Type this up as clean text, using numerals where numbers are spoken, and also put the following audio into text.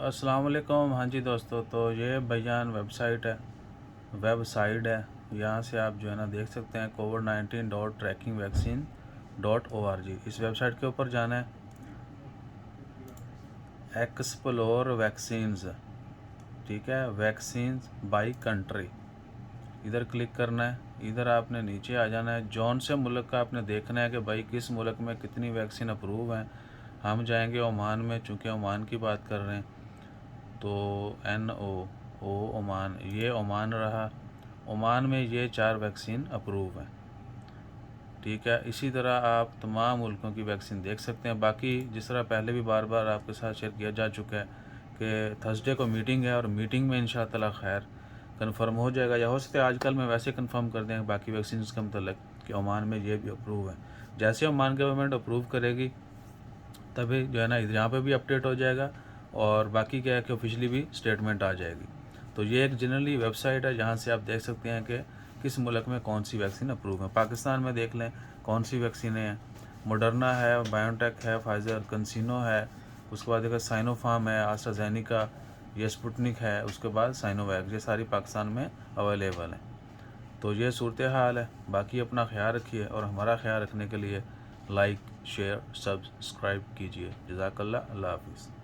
अस्सलाम वालेकुम। हाँ जी दोस्तों, तो ये भैयान वेबसाइट है। यहाँ से आप जो है ना देख सकते हैं covid19.trackingvaccine.org। इस वेबसाइट के ऊपर जाना है, एक्सप्लोर वैक्सीन्स, ठीक है, वैक्सीन्स बाई कंट्री, इधर क्लिक करना है। इधर आपने नीचे आ जाना है, जौन से मुल्क का आपने देखना है कि भाई किस मुल्क में कितनी वैक्सीन अप्रूव हैं। हम जाएंगे ओमान में, चूँकि ओमान की बात कर रहे हैं, तो NO ओमान, ये ओमान रहा। ओमान में ये 4 वैक्सीन अप्रूव हैं, ठीक है। इसी तरह आप तमाम मुल्कों की वैक्सीन देख सकते हैं। बाकी जिस तरह पहले भी बार बार आपके साथ शेयर किया जा चुका है कि थर्सडे को मीटिंग है और मीटिंग में इंशाअल्लाह खैर कंफर्म हो जाएगा, या हो सकता है आजकल में वैसे कंफर्म कर दें बाकी वैक्सीन का मतलब कि ओमान में ये भी अप्रूव है। जैसे ओमान गवर्नमेंट अप्रूव करेगी तभी जो है ना यहाँ पे भी अपडेट हो जाएगा, और बाकी क्या है कि ऑफिशियली भी स्टेटमेंट आ जाएगी। तो ये एक जनरली वेबसाइट है जहाँ से आप देख सकते हैं कि किस मुल्क में कौन सी वैक्सीन अप्रूव है। पाकिस्तान में देख लें कौन सी वैक्सीनें हैं, मॉडर्ना है, बायोटेक है, फाइज़र, कंसिनो है, उसके बाद देखा साइनोफार्म है, एस्ट्राजेनेका, ये स्पुतनिक है, उसके बाद साइनोवैक, ये सारी पाकिस्तान में अवेलेबल हैं। तो ये सूरत हाल है। बाकी अपना ख्याल रखिए, और हमारा ख्याल रखने के लिए लाइक, शेयर, सब्सक्राइब कीजिए। जज़ाकल्लाह, अल्लाह हाफ़िज़।